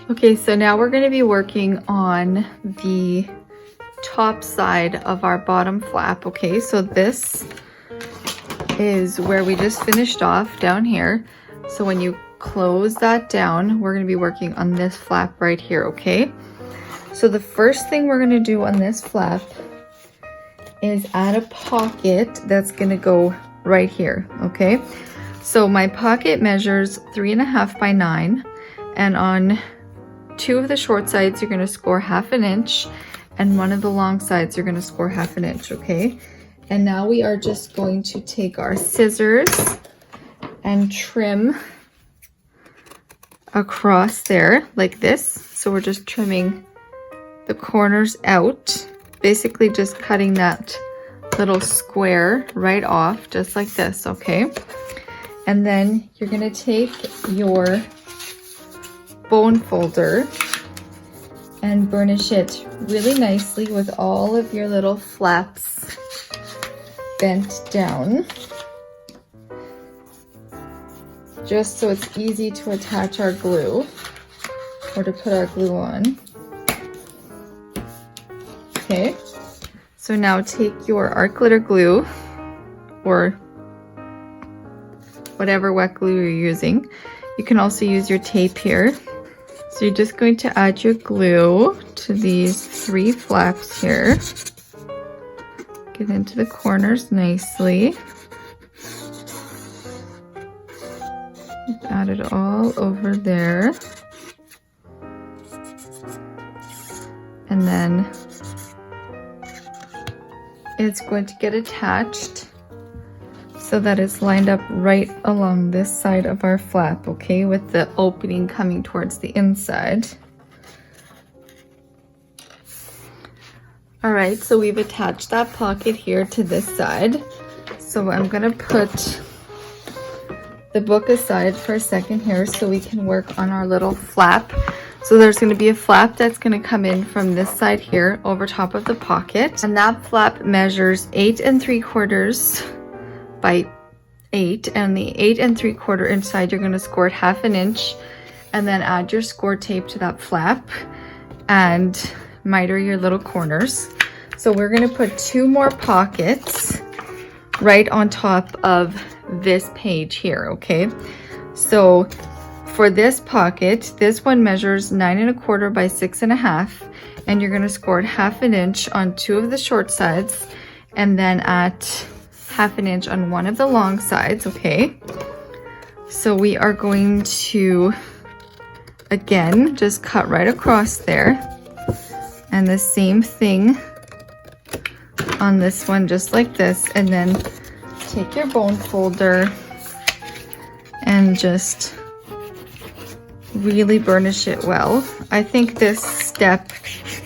Okay, so now we're going to be working on the top side of our bottom flap. Okay, so this is where we just finished off down here. So when you close that down, we're going to be working on this flap right here. Okay, so the first thing we're going to do on this flap is add a pocket that's going to go right here. Okay, so my pocket measures 3.5 by 9, and on 2 of the short sides you're going to score 1/2 inch, and 1 of the long sides you're going to score 1/2 inch. Okay, and now we are just going to take our scissors and trim across there like this. So we're just trimming the corners out, basically just cutting that little square right off, just like this. Okay, and then you're going to take your bone folder and burnish it really nicely with all of your little flaps bent down, just so it's easy to attach our glue or to put our glue on. Okay, so now take your art glitter glue or whatever wet glue you're using. You can also use your tape here. So you're just going to add your glue to these 3 flaps here. Get into the corners nicely. Add it all over there. And then it's going to get attached so that it's lined up right along this side of our flap, okay, with the opening coming towards the inside. All right, so we've attached that pocket here to this side. So I'm gonna put the book aside for a second here so we can work on our little flap. So there's going to be a flap that's going to come in from this side here over top of the pocket, and that flap measures 8 3/4 by 8, and the 8 3/4 inch side you're going to score it 1/2 inch, and then add your score tape to that flap and miter your little corners. So we're going to put 2 more pockets right on top of this page here. Okay, so for this pocket, this one measures 9 1/4 by 6 1/2, and you're going to score it 1/2 inch on 2 of the short sides, and then at 1/2 inch on 1 of the long sides. Okay, so we are going to again just cut right across there, and the same thing on this one, just like this, and then take your bone folder and just really burnish it well. I think this step,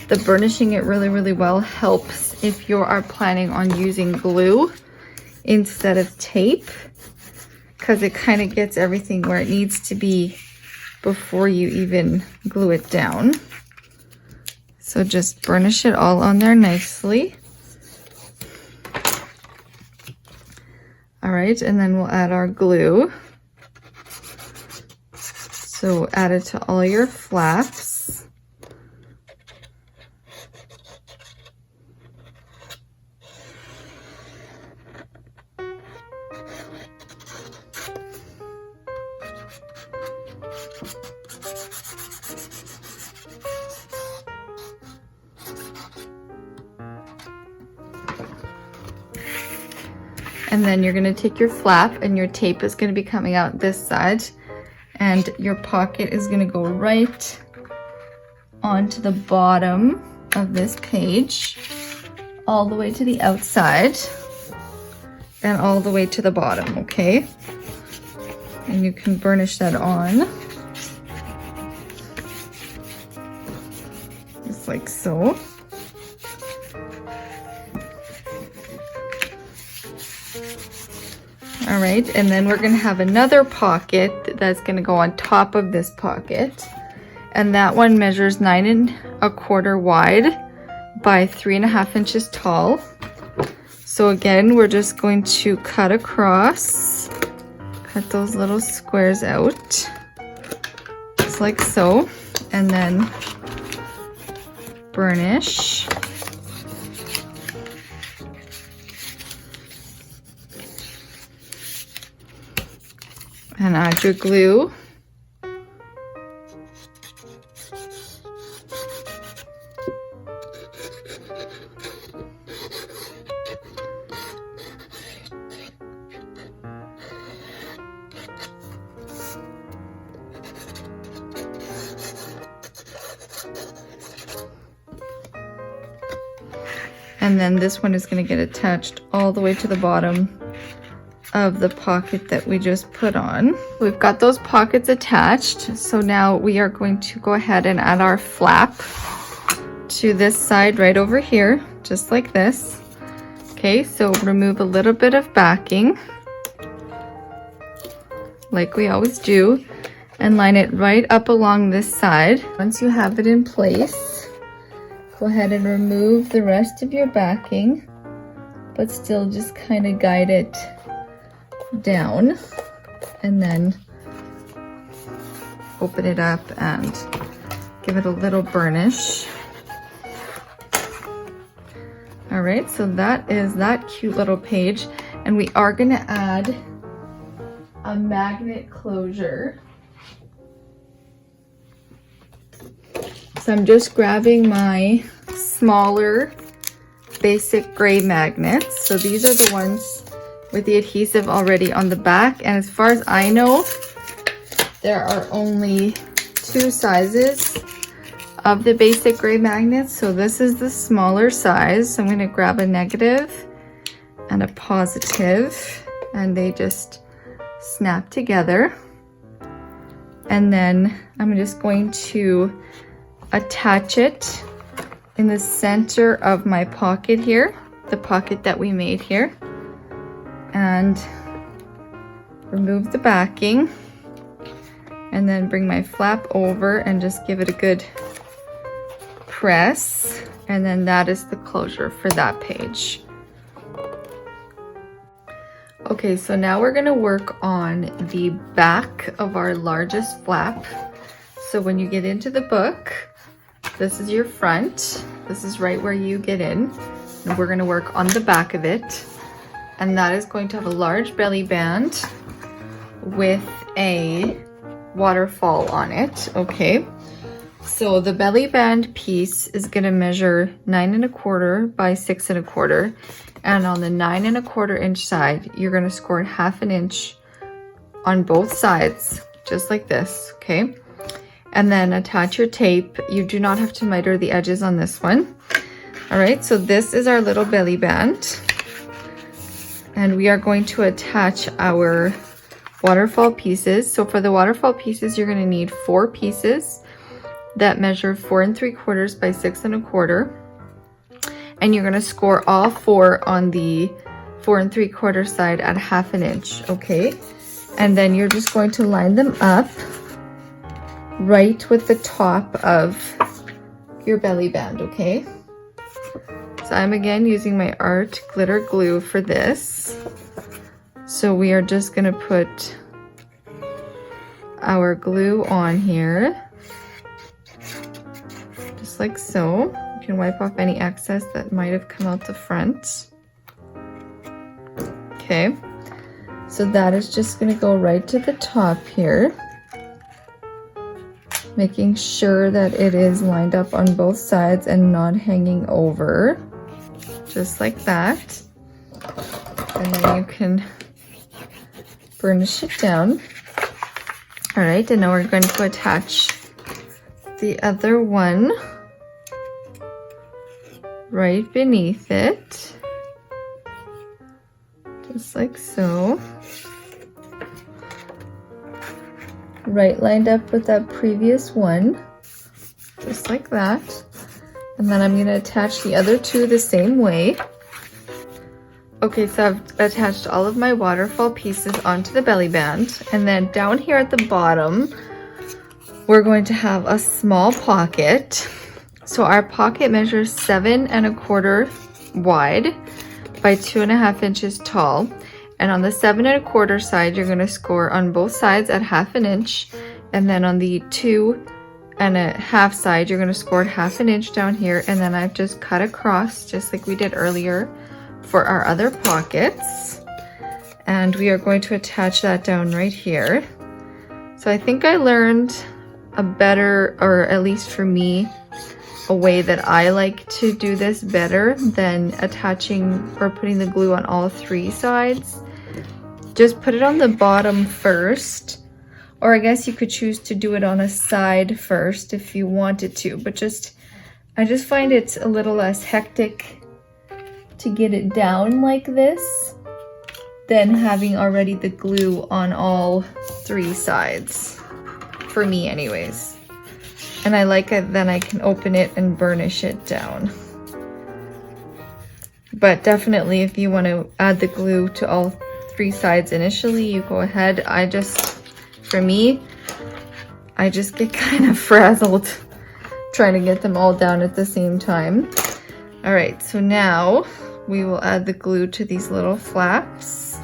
the burnishing it really well, helps if you are planning on using glue instead of tape, because it kind of gets everything where it needs to be before you even glue it down. So just burnish it all on there nicely. All right, and then we'll add our glue. So add it to all your flaps. And then you're going to take your flap, and your tape is going to be coming out this side, and your pocket is going to go right onto the bottom of this page, all the way to the outside and all the way to the bottom. Okay, and you can burnish that on just like so. All right, and then we're going to have another pocket that's going to go on top of this pocket, and that one measures 9 1/4 wide by 3 1/2 inches tall. So again, we're just going to cut across, cut those little squares out, just like so, and then burnish. And add your glue. And then this one is going to get attached all the way to the bottom of the pocket that we just put on. We've got those pockets attached. So now we are going to go ahead and add our flap to this side right over here, just like this. Okay, so remove a little bit of backing, like we always do, and line it right up along this side. Once you have it in place, go ahead and remove the rest of your backing, but still just kind of guide it down, and then open it up and give it a little burnish. All right, so that is that cute little page, and we are going to add a magnet closure. So I'm just grabbing my smaller basic gray magnets. So these are the ones with the adhesive already on the back, and as far as I know, there are only 2 sizes of the basic gray magnets. So this is the smaller size. So I'm going to grab a negative and a positive, and they just snap together. And then I'm just going to attach it in the center of my pocket here, the pocket that we made here, and remove the backing, and then bring my flap over and just give it a good press, and then that is the closure for that page. Okay, so now we're going to work on the back of our largest flap. So when you get into the book, this is your front. This is right where you get in, and we're going to work on the back of it. And that is going to have a large belly band with a waterfall on it. Okay, so the belly band piece is going to measure 9 1/4 by 6 1/4, and on the 9 1/4 inch side, you're going to score 1/2 inch on both sides, just like this. Okay, and then attach your tape. You do not have to miter the edges on this one. All right, so this is our little belly band, and we are going to attach our waterfall pieces. So for the waterfall pieces, you're going to need 4 pieces that measure 4 3/4 by 6 1/4, and you're going to score all 4 on the 4 3/4 side at 1/2 inch. Okay, and then you're just going to line them up right with the top of your belly band. Okay, so I'm again using my art glitter glue for this. So we are just going to put our glue on here, just like so. You can wipe off any excess that might have come out the front. Okay, so that is just going to go right to the top here, making sure that it is lined up on both sides and not hanging over, just like that. And then you can burnish it down. All right, and now we're going to attach the other one right beneath it, just like so. Right lined up with that previous one, just like that. And then I'm going to attach the other 2 the same way. Okay, so I've attached all of my waterfall pieces onto the belly band, and then down here at the bottom, we're going to have a small pocket. So our pocket measures 7 1/4 wide by 2 1/2 inches tall. And on the 7 1/4 side, you're going to score on both sides at 1/2 inch, and then on the 2 and a half side. You're going to score it 1/2 inch down here, and then I've just cut across just like we did earlier for our other pockets. And we are going to attach that down right here. So I think I learned a better, or at least for me, a way that I like to do this better than attaching or putting the glue on all 3 sides. Just put it on the bottom first, or I guess you could choose to do it on a side first if you wanted to, but I just find it's a little less hectic to get it down like this than having already the glue on all 3 sides, for me anyways. And I like it, then I can open it and burnish it down. But definitely if you want to add the glue to all 3 sides initially, you go ahead. For me, I just get kind of frazzled trying to get them all down at the same time. All right, so now we will add the glue to these little flaps,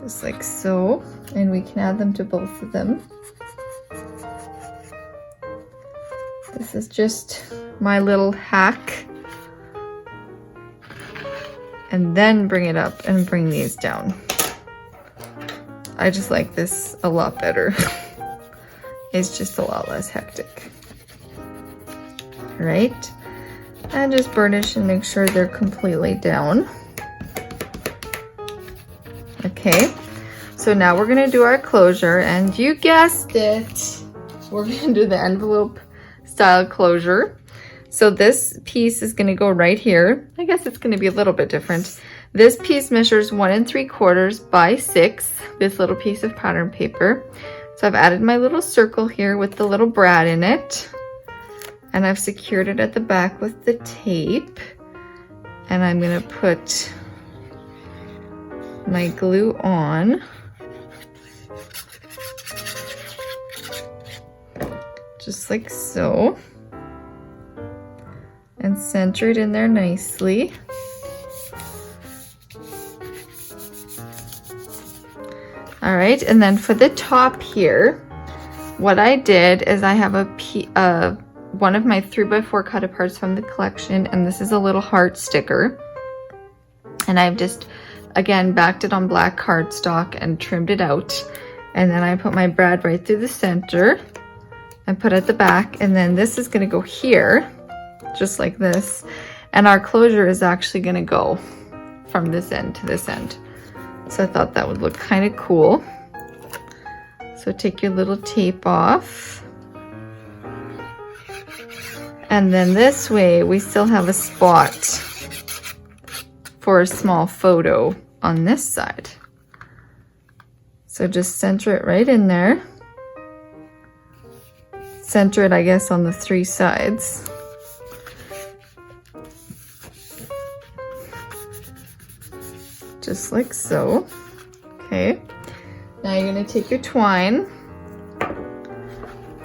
just like so, and we can add them to both of them. This is just my little hack. And then bring it up and bring these down. I just like this a lot better. It's just a lot less hectic. All right, and just burnish and make sure they're completely down. Okay, so now we're gonna do our closure, and you guessed it, we're gonna do the envelope style closure. So this piece is going to go right here. I guess it's going to be a little bit different. This piece measures 1 3/4 by 6, this little piece of pattern paper. So I've added my little circle here with the little brad in it, and I've secured it at the back with the tape, and I'm going to put my glue on. Just like so, and center it in there nicely. All right, and then for the top here, what I did is I have one of my 3x4 cut aparts from the collection, and this is a little heart sticker, and I've just again backed it on black cardstock and trimmed it out, and then I put my brad right through the center and put at the back, and then this is going to go here just like this, and our closure is actually going to go from this end to this end. So I thought that would look kind of cool. So take your little tape off, and then this way we still have a spot for a small photo on this side. So just center it right in there. Center it, I guess, on the 3 sides. Just like so. Okay. Now you're going to take your twine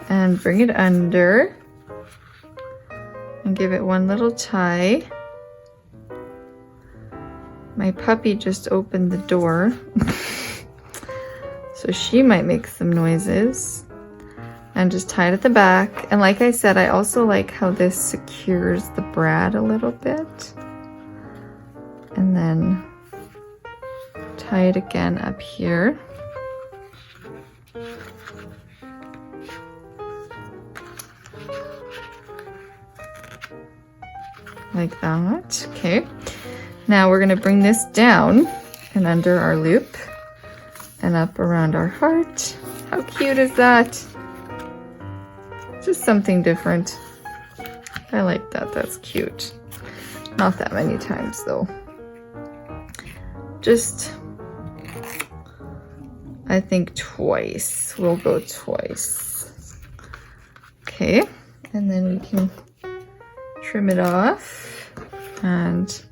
and bring it under and give it one little tie. My puppy just opened the door, so she might make some noises. And just tie it at the back. And like I said, I also like how this secures the brad a little bit. And then tie it again up here. Like that. Okay. Now we're going to bring this down and under our loop and up around our heart. How cute is that? Just something different. I like that. That's cute. Not that many times though. Just, I think twice. We'll go twice. Okay. And then we can trim it off and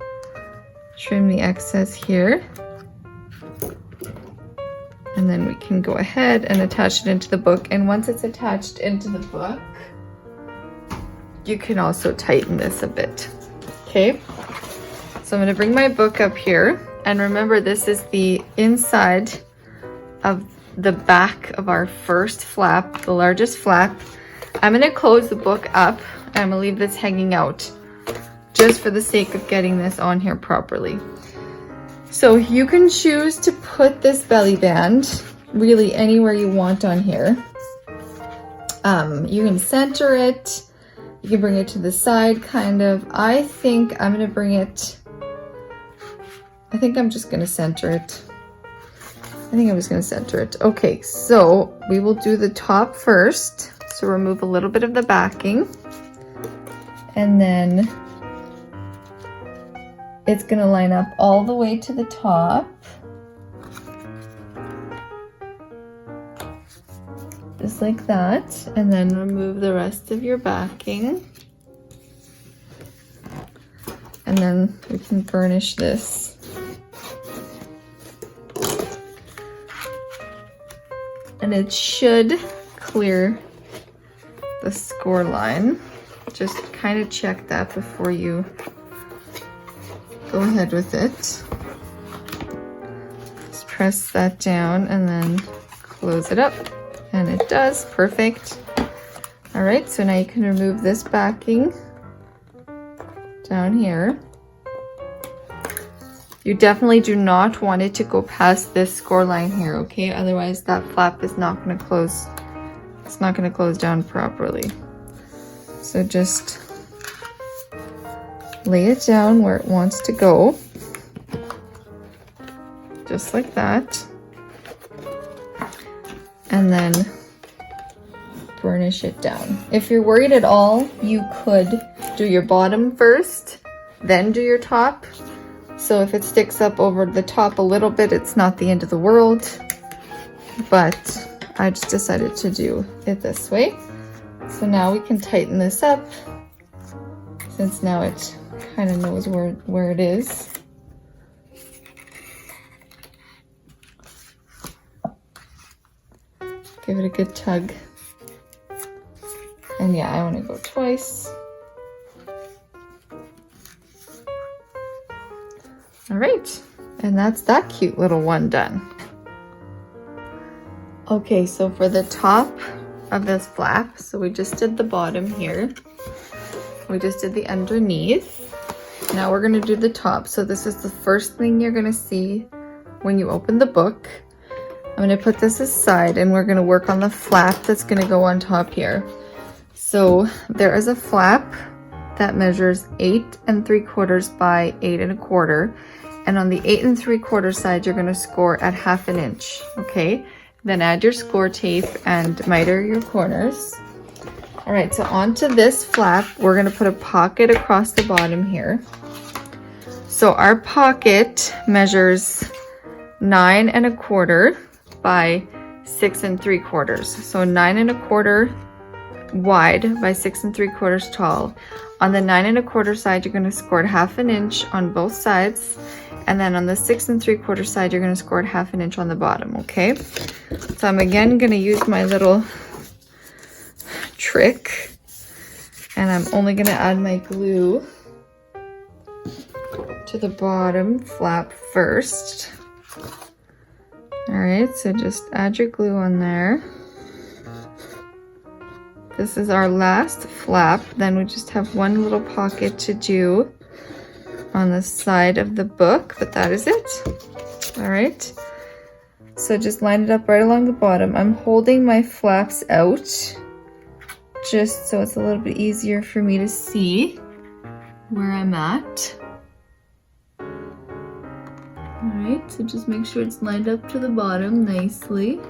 trim the excess here. And then we can go ahead and attach it into the book. And once it's attached into the book, you can also tighten this a bit. Okay, so I'm going to bring my book up here. And remember, this is the inside of the back of our first flap, the largest flap. I'm gonna close the book up and I'm gonna leave this hanging out just for the sake of getting this on here properly. So you can choose to put this belly band really anywhere you want on here. You can center it, you can bring it to the side kind of. I think I'm just gonna center it. Okay, so we will do the top first. So remove a little bit of the backing, and then it's gonna line up all the way to the top. Just like that, and then remove the rest of your backing. And then we can burnish this. And it should clear the score line. Just kind of check that before you go ahead with it. Just press that down and then close it up. And it does, perfect. All right, so now you can remove this backing down here. You definitely do not want it to go past this score line here, okay? Otherwise that flap is not gonna close. It's not gonna close down properly. So just lay it down where it wants to go. Just like that. And then burnish it down. If you're worried at all, you could do your bottom first, then do your top. So if it sticks up over the top a little bit, it's not the end of the world. But I just decided to do it this way. So now we can tighten this up, since now it kind of knows where it is. Give it a good tug. And yeah, I want to go twice. All right, and that's that cute little one done. Okay, so for the top of this flap, so we just did the bottom here. We just did the underneath. Now we're gonna do the top. So this is the first thing you're gonna see when you open the book. I'm gonna put this aside and we're gonna work on the flap that's gonna go on top here. So there is a flap that measures 8 3/4 by 8 1/4. And on the 8 3/4 side, you're gonna score at 1/2 inch, okay? Then add your score tape and miter your corners. All right, so onto this flap, we're gonna put a pocket across the bottom here. So our pocket measures 9 1/4 by 6 3/4. So 9 1/4 wide by 6 3/4 tall. On the 9 1/4 side, you're gonna score at 1/2 inch on both sides. And then on the 6 3/4 side, you're gonna score at 1/2 inch on the bottom, okay? So I'm again gonna use my little trick, and I'm only gonna add my glue to the bottom flap first. All right, so just add your glue on there. This is our last flap. Then we just have one little pocket to do on the side of the book, but that is it. All right, so just line it up right along the bottom. I'm holding my flaps out just so it's a little bit easier for me to see where I'm at. All right, so just make sure it's lined up to the bottom nicely.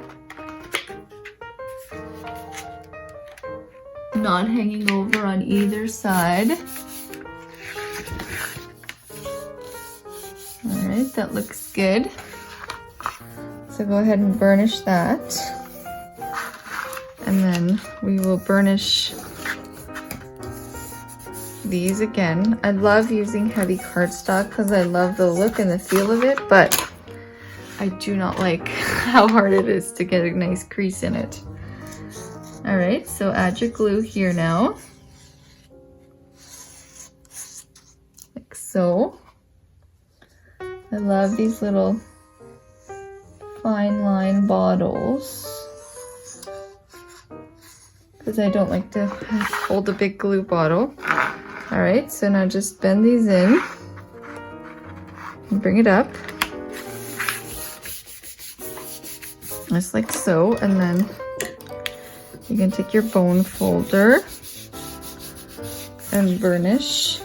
Not hanging over on either side. All right, that looks good. So go ahead and burnish that. And then we will burnish these again. I love using heavy cardstock because I love the look and the feel of it, but I do not like how hard it is to get a nice crease in it. All right, so add your glue here now, like so. I love these little fine line bottles because I don't like to hold a big glue bottle. All right, so now just bend these in and bring it up. Just like so, and then you can take your bone folder and burnish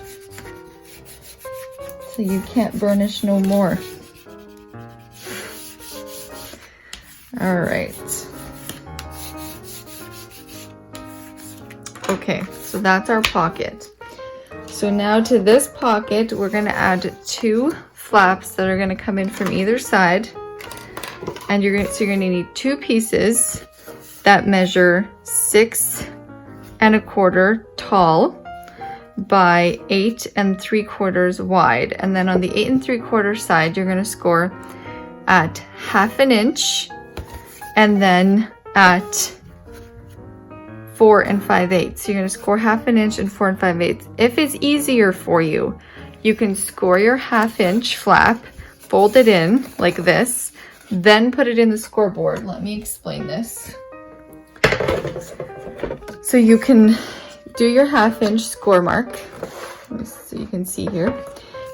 so you can't burnish no more. All right. Okay, so that's our pocket. So now to this pocket, we're gonna add 2 flaps that are gonna come in from either side. And you're gonna need 2 pieces that measure 6 1/4 tall by 8 3/4 wide. And then on the 8 3/4 side, you're gonna score at 1/2 inch and then at 4 5/8. So you're gonna score 1/2 inch and 4 5/8. If it's easier for you, you can score your 1/2 inch flap, fold it in like this, then put it in the scoreboard. Let me explain this. So you can do your 1/2 inch score mark, so you can see here.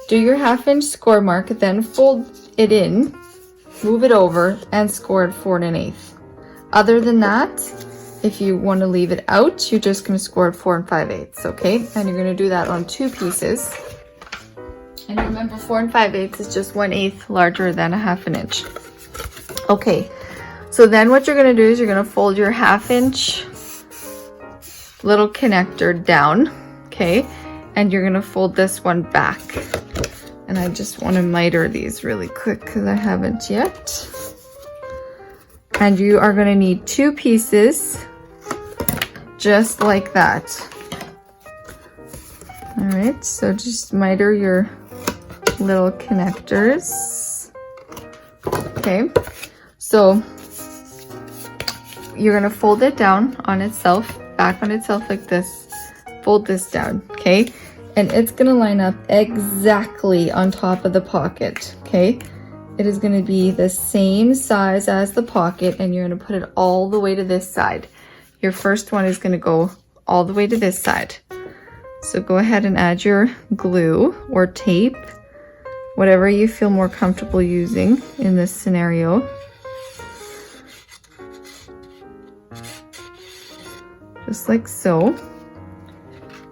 Do your 1/2 inch score mark, then fold it in, move it over, and score at 4 1/8. Other than that, if you want to leave it out, you're just going to score at 4 5/8, okay? And you're going to do that on 2 pieces. And remember, 4 5/8 is just 1/8 larger than a 1/2 inch. Okay, so then what you're going to do is you're going to fold your 1/2 inch little connector down, okay? And you're going to fold this one back. And I just want to miter these really quick because I haven't yet. And you are going to need 2 pieces just like that. All right, so just miter your little connectors. Okay, so you're gonna fold it down on itself, back on itself like this. Fold this down, okay? And it's gonna line up exactly on top of the pocket, okay? It is gonna be the same size as the pocket, and you're gonna put it all the way to this side. Your first one is gonna go all the way to this side. So go ahead and add your glue or tape, whatever you feel more comfortable using in this scenario. Just like so.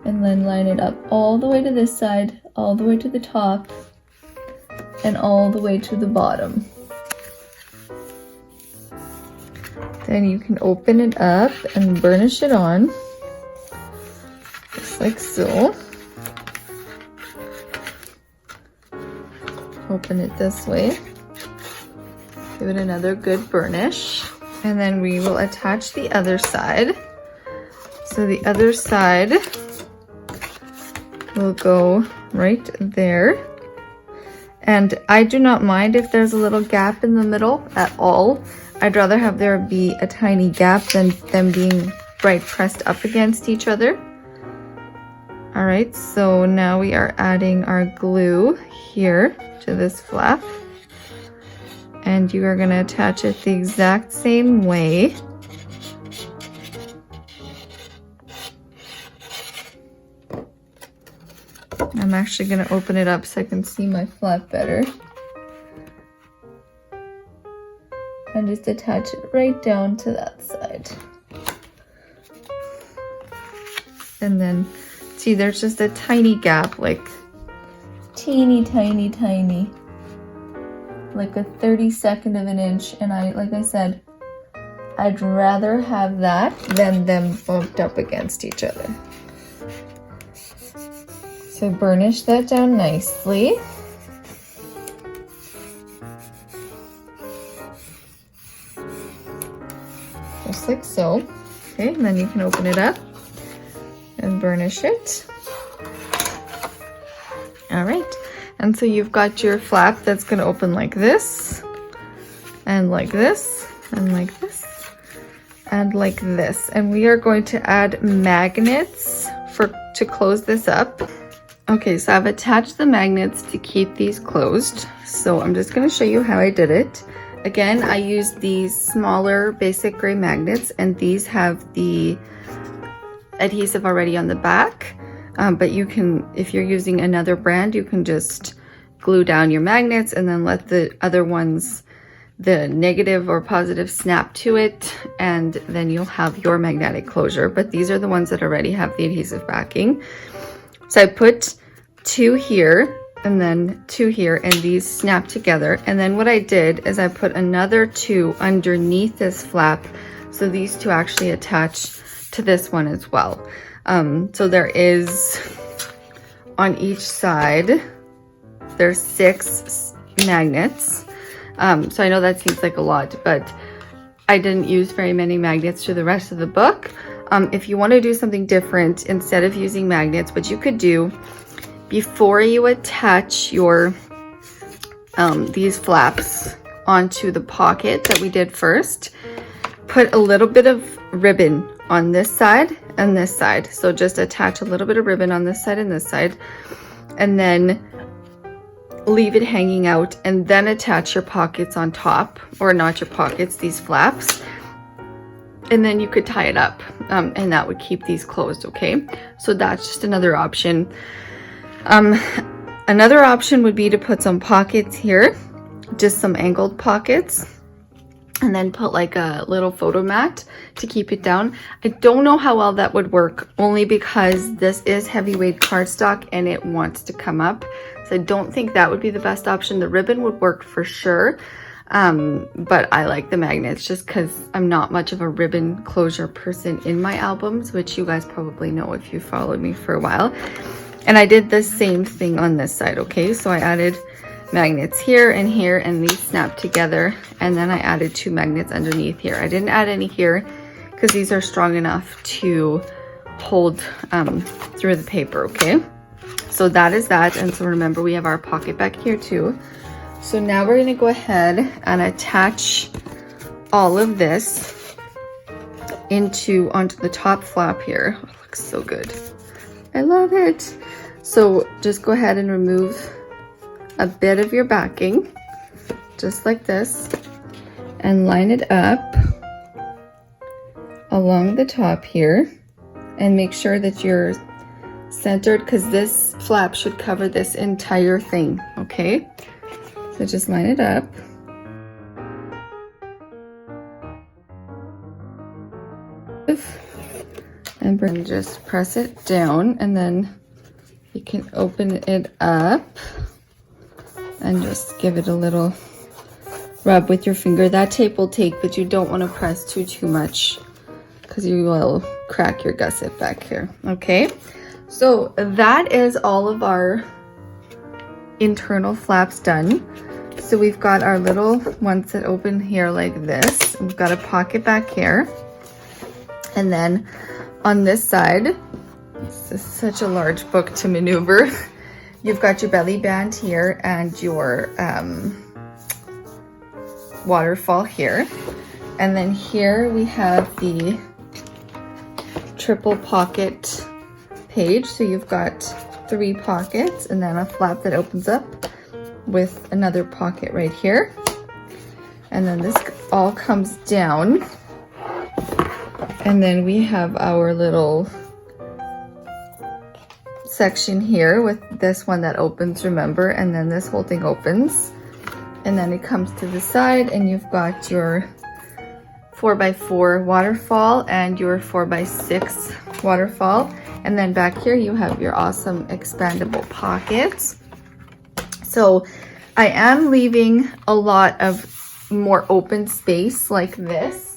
And then line it up all the way to this side, all the way to the top, and all the way to the bottom. Then you can open it up and burnish it on, just like so. Open it this way. Give it another good burnish. And then we will attach the other side. So the other side will go right there. And I do not mind if there's a little gap in the middle at all. I'd rather have there be a tiny gap than them being right pressed up against each other. All right, so now we are adding our glue here to this flap. And you are going to attach it the exact same way. I'm actually going to open it up so I can see my flap better. And just attach it right down to that side. And then, see, there's just a tiny gap, like teeny tiny, like a 32nd of an inch. And like I said, I'd rather have that than them bumped up against each other. So burnish that down nicely. Just like so. Okay, and then you can open it up and burnish it. All right, and so you've got your flap that's going to open like this, and like this, and like this, and like this. And we are going to add magnets to close this up. Okay, so I've attached the magnets to keep these closed. So I'm just going to show you how I did it. Again, I use these smaller basic gray magnets, and these have the adhesive already on the back. But you can, if you're using another brand, you can just glue down your magnets and then let the other ones, the negative or positive, snap to it, and then you'll have your magnetic closure. But these are the ones that already have the adhesive backing. So I put 2 here and then 2 here, and these snap together. And then what I did is I put another 2 underneath this flap, so these 2 actually attach to this one as well. So there is, on each side, there's 6 magnets. So I know that seems like a lot, but I didn't use very many magnets through the rest of the book. If you want to do something different, instead of using magnets, what you could do before you attach your these flaps onto the pocket that we did first, put a little bit of ribbon on this side and this side. So just attach a little bit of ribbon on this side and this side, and then leave it hanging out, and then attach your pockets on top, or not your pockets, these flaps, and then you could tie it up, and that would keep these closed. Okay, so that's just another option. Another option would be to put some pockets here, just some angled pockets, and then put like a little photo mat to keep it down. I don't know how well that would work, only because this is heavyweight cardstock and it wants to come up. So I don't think that would be the best option. The ribbon would work for sure, but I like the magnets just because I'm not much of a ribbon closure person in my albums, which you guys probably know if you followed me for a while. And I did the same thing on this side. Okay, so I added magnets here, and these snap together, and then I added 2 magnets underneath here. I didn't add any here because these are strong enough to hold through the paper. Okay, so that is that. And so remember, we have our pocket back here too. So now we're going to go ahead and attach all of this onto the top flap here. Oh, it looks so good. I love it. So just go ahead and remove a bit of your backing, just like this, and line it up along the top here, and make sure that you're centered, because this flap should cover this entire thing. Okay, so just line it up. And just press it down, and then you can open it up and just give it a little rub with your finger. That tape will take, but you don't want to press too much, because you will crack your gusset back here. Okay, so that is all of our internal flaps done. So we've got our little ones that open here like this. We've got a pocket back here, and then on this side, this is such a large book to maneuver. You've got your belly band here and your waterfall here. And then here we have the triple pocket page. So you've got 3 pockets and then a flap that opens up with another pocket right here. And then this all comes down. And then we have our little section here with this one that opens, remember, and then this whole thing opens, and then it comes to the side, and you've got your 4x4 waterfall and your 4x6 waterfall, and then back here you have your awesome expandable pockets. So I am leaving a lot of more open space like this,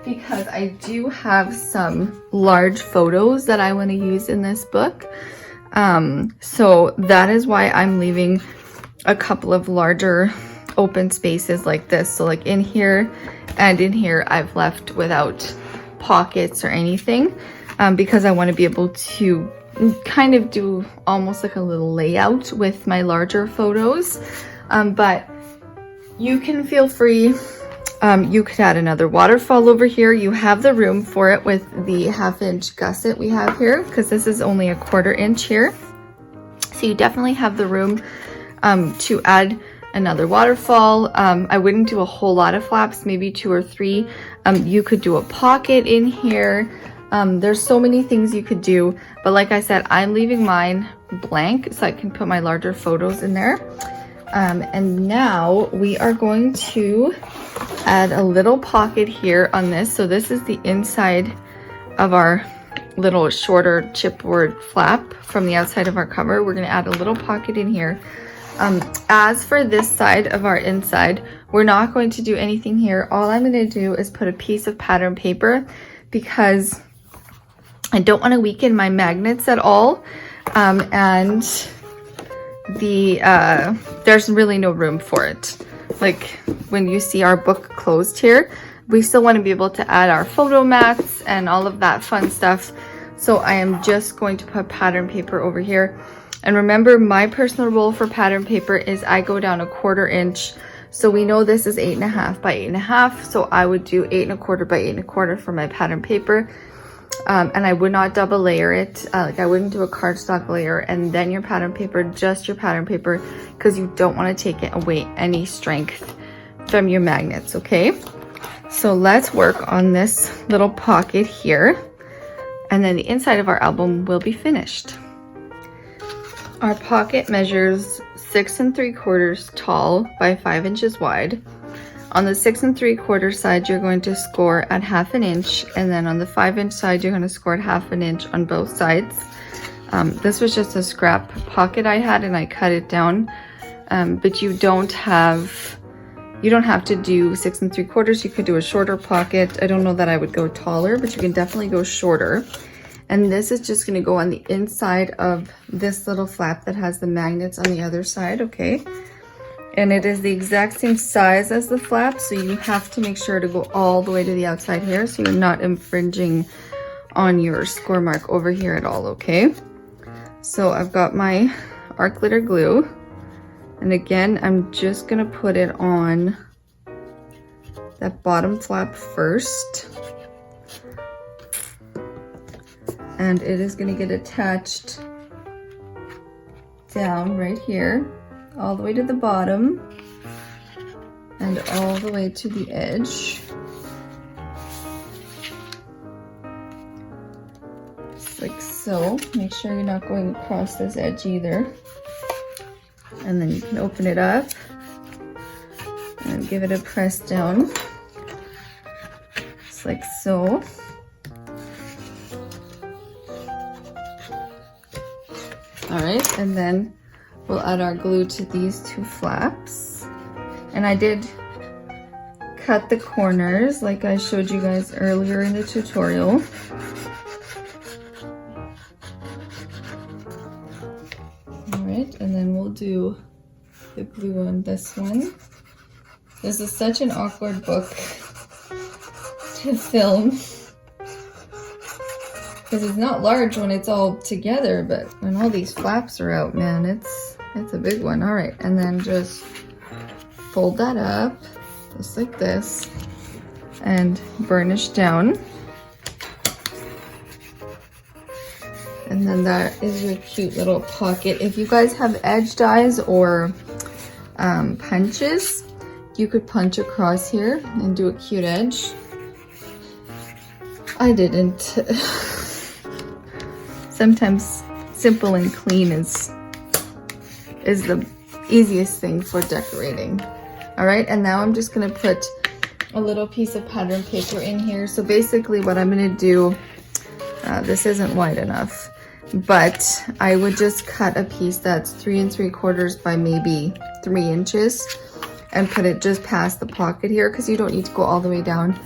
because I do have some large photos that I want to use in this book. So that is why I'm leaving a couple of larger open spaces like this. So like in here and in here, I've left without pockets or anything, because I want to be able to kind of do almost like a little layout with my larger photos. But you can feel free. You could add another waterfall over here. You have the room for it with the 1/2 inch gusset we have here, because this is only a 1/4 inch here. So you definitely have the room to add another waterfall. I wouldn't do a whole lot of flaps, maybe 2 or 3. You could do a pocket in here. There's so many things you could do, but like I said, I'm leaving mine blank so I can put my larger photos in there. And now we are going to add a little pocket here on this. So this is the inside of our little shorter chipboard flap from the outside of our cover. We're going to add a little pocket in here. As for this side of our inside, we're not going to do anything here. All I'm going to do is put a piece of pattern paper because I don't want to weaken my magnets at all. And there's really no room for it. Like when you see our book closed here, we still want to be able to add our photo mats and all of that fun stuff. So I am just going to put pattern paper over here. And remember, my personal rule for pattern paper is I go down 1/4 inch. So we know this is 8.5 by 8.5. So I would do 8.25 by 8.25 for my pattern paper. And I would not double layer it. Like I wouldn't do a cardstock layer and then your pattern paper, just your pattern paper, because you don't want to take it away any strength from your magnets, okay? So let's work on this little pocket here. And then the inside of our album will be finished. Our pocket measures 6 3/4 tall by 5 inches wide. On the 6 3/4 side, you're going to score at 1/2 inch, and then on the 5 inch side, you're going to score at 1/2 inch on both sides. This was just a scrap pocket I had, and I cut it down. But you don't have to do 6 3/4. You could do a shorter pocket. I don't know that I would go taller, but you can definitely go shorter. And this is just going to go on the inside of this little flap that has the magnets on the other side, okay? And it is the exact same size as the flap, so you have to make sure to go all the way to the outside here so you're not infringing on your score mark over here at all, okay? So I've got my art glitter glue, and again, I'm just gonna put it on that bottom flap first. And it is gonna get attached down right here, all the way to the bottom and all the way to the edge. Just like so. Make sure you're not going across this edge either. And then you can open it up and give it a press down. Just like so. All right, and then we'll add our glue to these 2 flaps. And I did cut the corners like I showed you guys earlier in the tutorial. All right, and then we'll do the glue on this one. This is such an awkward book to film. Because it's not large when it's all together, but when all these flaps are out, man, it's a big one. All right, and then just fold that up, just like this, and burnish down. And then that is your cute little pocket. If you guys have edge dies or punches, you could punch across here and do a cute edge. I didn't. Sometimes simple and clean is the easiest thing for decorating. All right, and now I'm just gonna put a little piece of pattern paper in here. So basically what I'm gonna do, this isn't wide enough, but I would just cut a piece that's 3 3/4 by maybe 3 inches and put it just past the pocket here, because you don't need to go all the way down.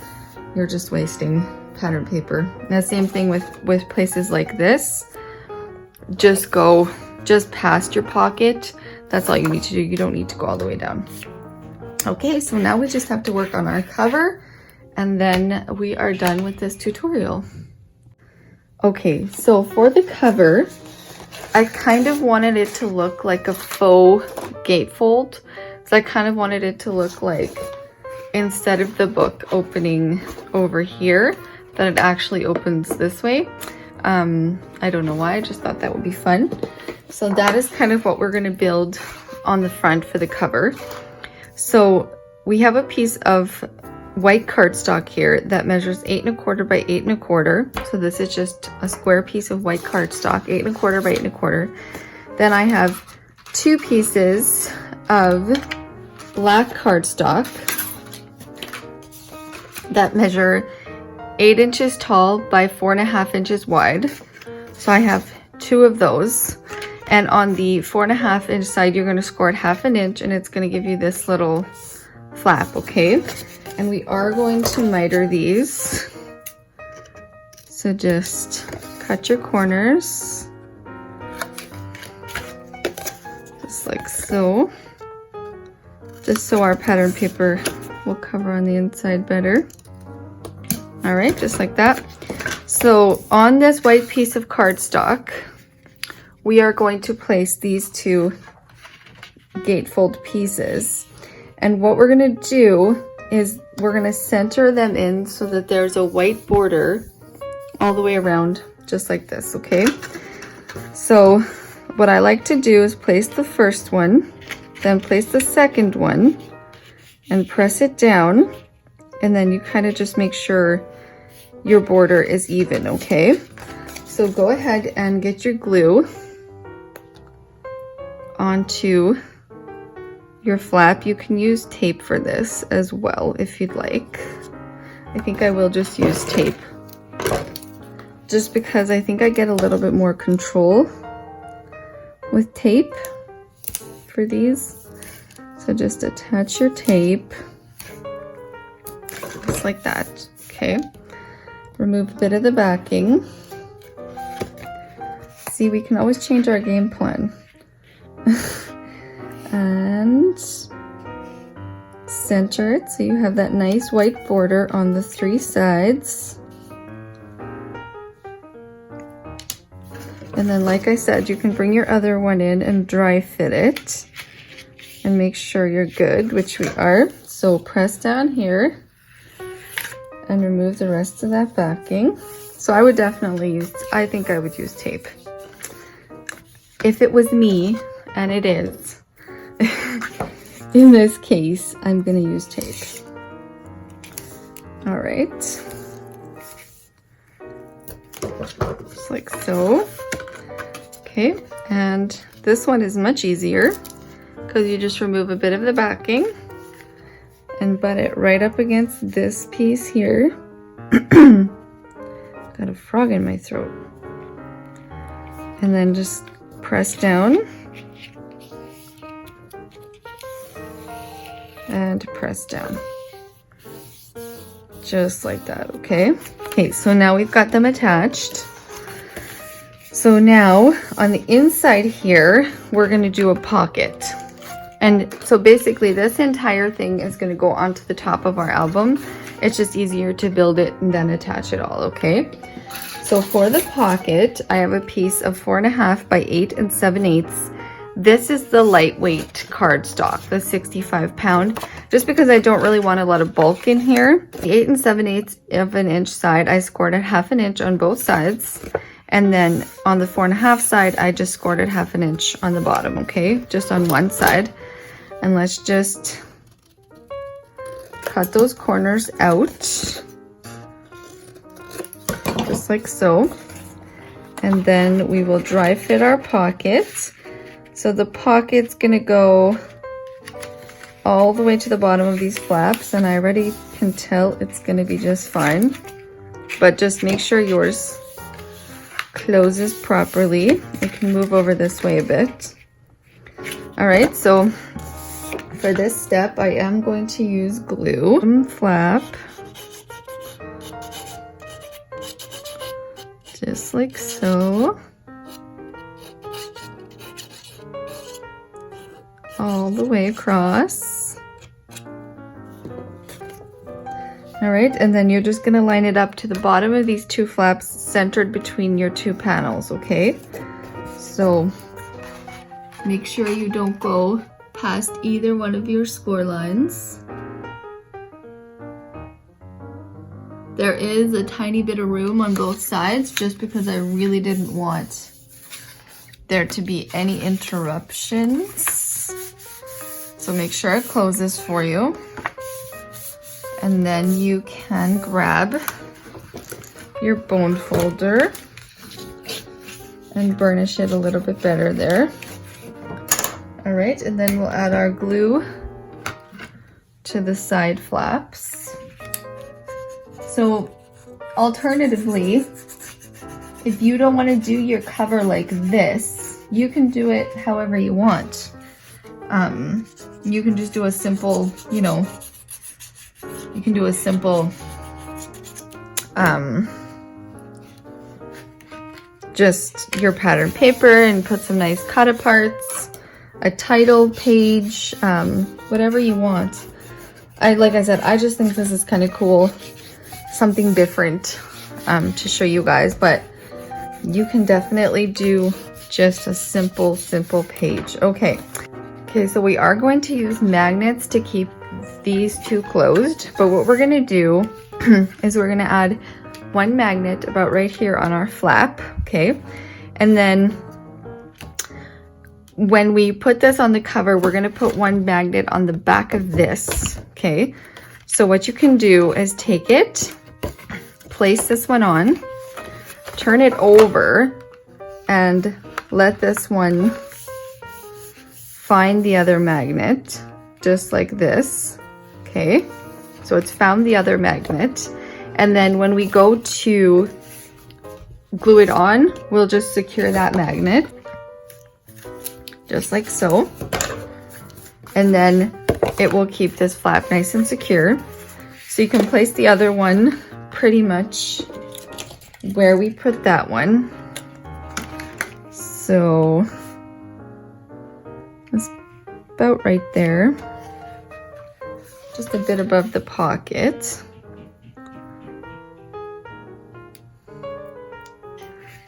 You're just wasting pattern paper. And the same thing with places like this. Just go just past your pocket. That's all you need to do. You don't need to go all the way down. Okay, so now we just have to work on our cover, and then we are done with this tutorial. Okay, so for the cover, I kind of wanted it to look like a faux gatefold. So I kind of wanted it to look like, instead of the book opening over here, that it actually opens this way. I don't know why, I just thought that would be fun. So that is kind of what we're gonna build on the front for the cover. So we have a piece of white cardstock here that measures 8 1/4 by 8 1/4. So this is just a square piece of white cardstock, 8 1/4 by 8 1/4. Then I have 2 pieces of black cardstock that measure 8 inches tall by 4 1/2 inches wide. So I have 2 of those. And on the 4 1/2 inch side, you're going to score it 1/2 inch, and it's going to give you this little flap, okay? And we are going to miter these. So just cut your corners. Just like so. Just so our pattern paper will cover on the inside better. All right, just like that. So on this white piece of cardstock, we are going to place these 2 gatefold pieces. And what we're gonna do is we're gonna center them in so that there's a white border all the way around, just like this, okay? So what I like to do is place the first one, then place the second one, and press it down, and then you kind of just make sure your border is even, okay? So go ahead and get your glue onto your flap. You can use tape for this as well if you'd like. I think I will just use tape, just because I think I get a little bit more control with tape for these. So just attach your tape just like that, okay? Remove a bit of the backing. See, we can always change our game plan. And center it so you have that nice white border on the 3 sides. And then, like I said, you can bring your other one in and dry fit it and make sure you're good, which we are. So press down here and remove the rest of that backing. So I would definitely use, I think I would use tape. If it was me, and it is, in this case, I'm gonna use tape. All right. Just like so. Okay, and this one is much easier because you just remove a bit of the backing and butt it right up against this piece here. Got a frog in my throat. And then just press down and press down. Just like that, okay? Okay, so now we've got them attached. So now on the inside here, we're gonna do a pocket. And so basically this entire thing is gonna go onto the top of our album. It's just easier to build it and then attach it all, okay? So for the pocket, I have a piece of 4 1/2 by 8 7/8. This is the lightweight cardstock, the 65 pound, just because I don't really want a lot of bulk in here. The 8 7/8 of an inch side, I scored it 1/2 inch on both sides. And then on the 4 1/2 side, I just scored it 1/2 inch on the bottom, okay? Just on one side. And let's just cut those corners out. Just like so. And then we will dry fit our pocket. So the pocket's gonna go all the way to the bottom of these flaps, and I already can tell it's gonna be just fine. But just make sure yours closes properly. It can move over this way a bit. All right, so for this step, I am going to use glue. Flap. Just like so. All the way across. All right, and then you're just gonna line it up to the bottom of these 2 flaps centered between your 2 panels, okay? So make sure you don't go past either one of your score lines. There is a tiny bit of room on both sides just because I really didn't want there to be any interruptions. So make sure it closes for you. And then you can grab your bone folder and burnish it a little bit better there. All right, and then we'll add our glue to the side flaps. So alternatively, if you don't want to do your cover like this, you can do it however you want. You can just do a simple, you know, you can do a simple, just your pattern paper and put some nice cut aparts, a title page, whatever you want. Like I said, I just think this is kind of cool, something different to show you guys, but you can definitely do just a simple page. Okay, so we are going to use magnets to keep these two closed, but what we're going to do is we're going to add one magnet about right here on our flap, okay? And then when we put this on the cover, we're going to put one magnet on the back of this, okay? So what you can do is take it, place this one on, turn it over, and let this one find the other magnet, just like this, okay? So it's found the other magnet. And then when we go to glue it on, we'll just secure that magnet, just like so. And then it will keep this flap nice and secure. So you can place the other one pretty much where we put that one. So it's about right there, just a bit above the pocket.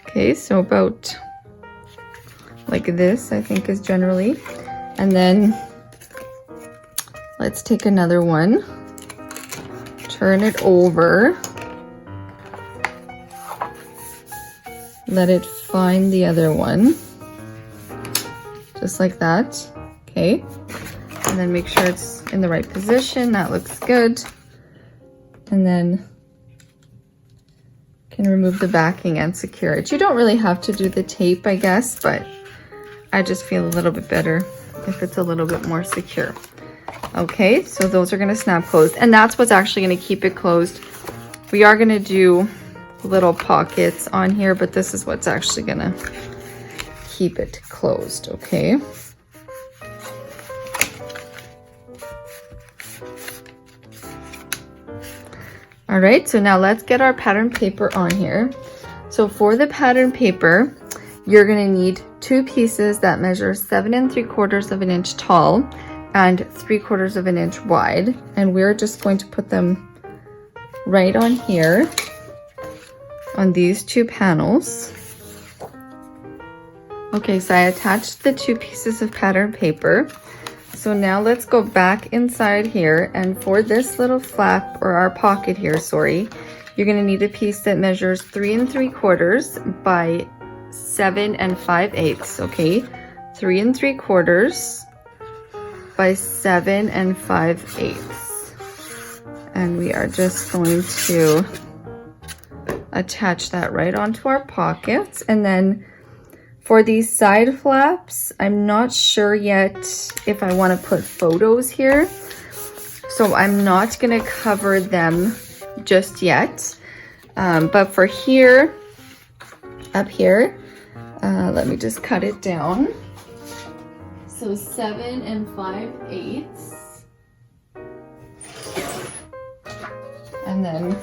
Okay, so about like this, I think, is generally. And then let's take another one, turn it over, let it find the other one, just like that, okay? And then make sure it's in the right position, that looks good. And then can remove the backing and secure it. You don't really have to do the tape, I guess, but I just feel a little bit better if it's a little bit more secure. Okay, so those are gonna snap closed, and that's what's actually gonna keep it closed. We are gonna do little pockets on here, but this is what's actually gonna keep it closed, okay? All right, so now let's get our pattern paper on here. So for the pattern paper, you're gonna need two pieces that measure 7 3/4 of an inch tall and 3/4 of an inch wide. And we're just going to put them right on here on these two panels. Okay, so I attached the two pieces of pattern paper. So now let's go back inside here, and for this little flap, or our pocket here, sorry, you're gonna need a piece that measures 3 3/4 by 7 5/8, okay? 3 3/4 by 7 5/8. And we are just going to attach that right onto our pockets. And then for these side flaps, I'm not sure yet if I want to put photos here, so I'm not going to cover them just yet. But for here, up here, let me just cut it down. So 7 5/8. And then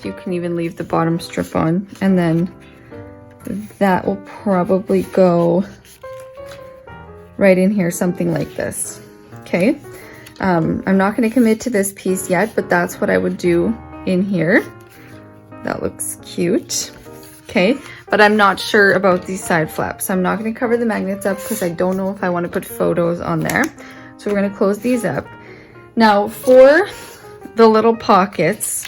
you can even leave the bottom strip on, and then that will probably go right in here, something like this, okay? I'm not going to commit to this piece yet, but that's what I would do in here. That looks cute, okay? But I'm not sure about these side flaps. I'm not going to cover the magnets up because I don't know if I want to put photos on there. So we're going to close these up. Now for the little pockets,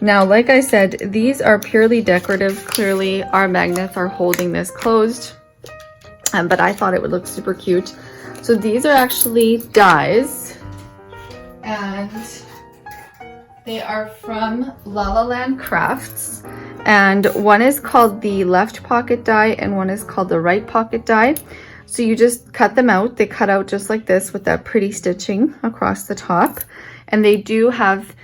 now, like I said, these are purely decorative. Clearly, our magnets are holding this closed, but I thought it would look super cute. So these are actually dies, and they are from La La Land Crafts. And one is called the left pocket die and one is called the right pocket die. So you just cut them out. They cut out just like this with that pretty stitching across the top. And they do have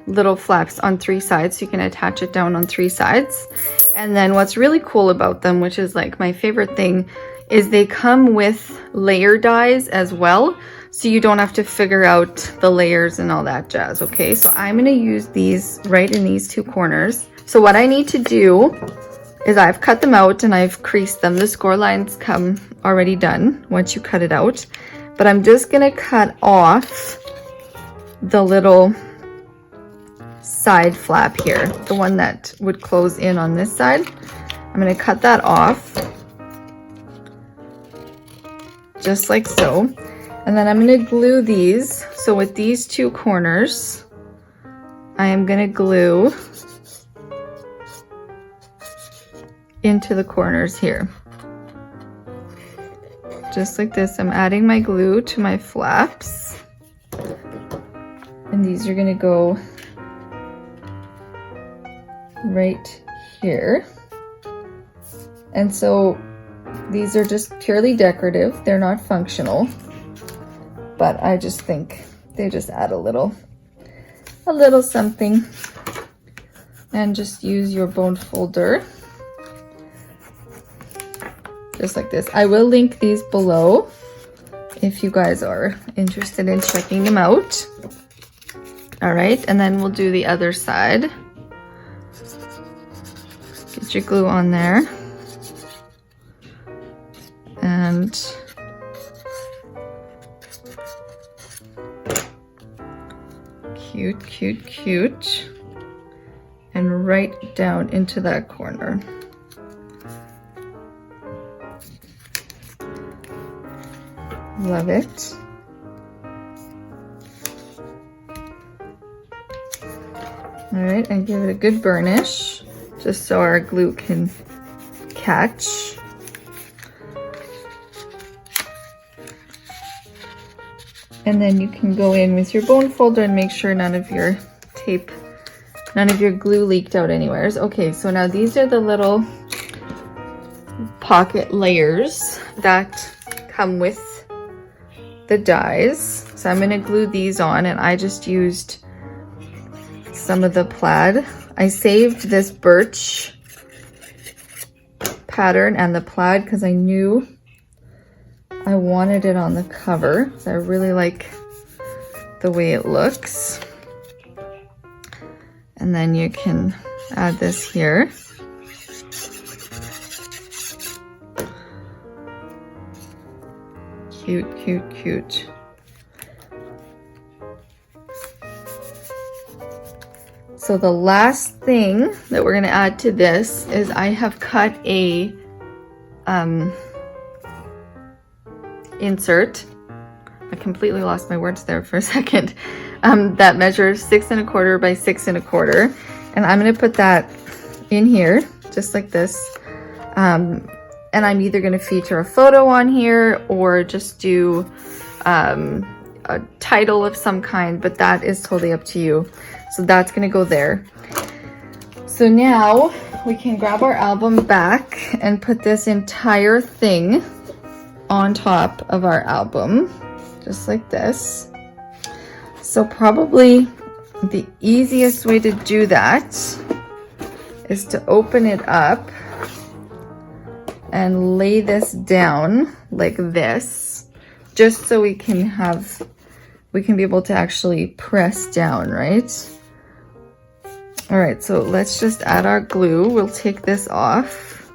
little flaps on 3 sides, so you can attach it down on 3 sides. And then what's really cool about them, which is like my favorite thing, is they come with layer dies as well. So you don't have to figure out the layers and all that jazz, okay? So I'm gonna use these right in these 2 corners. So what I need to do is I've cut them out and I've creased them. The score lines come already done once you cut it out. But I'm just gonna cut off the little side flap here, the one that would close in on this side. I'm gonna cut that off, just like so. And then I'm gonna glue these. So with these 2 corners, I am gonna glue into the corners here. Just like this, I'm adding my glue to my flaps. And these are gonna go right here. And so these are just purely decorative. They're not functional, but I just think they just add a little something. And just use your bone folder. Just like this. I will link these below if you guys are interested in checking them out. All right, and then we'll do the other side. Get your glue on there. And cute, cute, cute. And right down into that corner. Love it. All right, and give it a good burnish, just so our glue can catch. And then you can go in with your bone folder and make sure none of your glue leaked out anywheres. Okay, so now these are the little pocket layers that come with the dies. So I'm gonna glue these on, and I just used some of the plaid. I saved this birch pattern and the plaid because I knew I wanted it on the cover. So I really like the way it looks. And then you can add this here. Cute, cute, cute. So the last thing that we're gonna add to this is I have cut a insert. I completely lost my words there for a second. That measures 6 1/4 by 6 1/4, and I'm gonna put that in here just like this. And I'm either going to feature a photo on here or just do a title of some kind, but that is totally up to you. So that's going to go there. So now we can grab our album back and put this entire thing on top of our album, just like this. So probably the easiest way to do that is to open it up and lay this down like this, just so we can be able to actually press down, right? All right, so let's just add our glue. We'll take this off,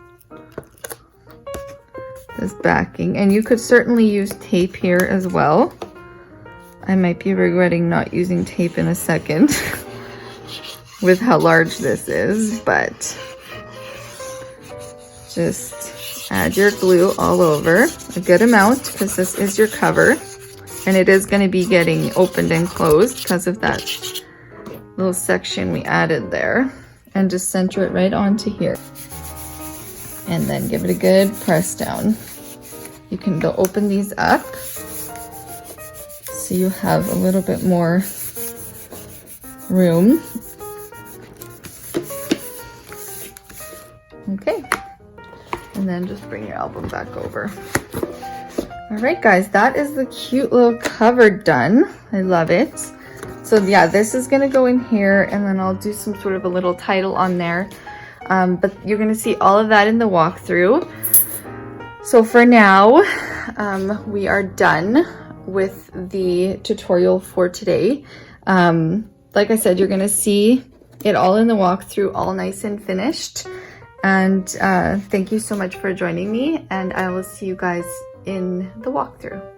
this backing, and you could certainly use tape here as well. I might be regretting not using tape in a second with how large this is, but just add your glue all over, a good amount, because this is your cover, and it is going to be getting opened and closed because of that little section we added there. And just center it right onto here, and then give it a good press down. You can go open these up so you have a little bit more room. Okay, and then just bring your album back over. All right, guys, that is the cute little cover done. I love it. So yeah, this is gonna go in here, and then I'll do some sort of a little title on there. But you're gonna see all of that in the walkthrough. So for now, we are done with the tutorial for today. Like I said, you're gonna see it all in the walkthrough, all nice and finished. And thank you so much for joining me, and I will see you guys in the walkthrough.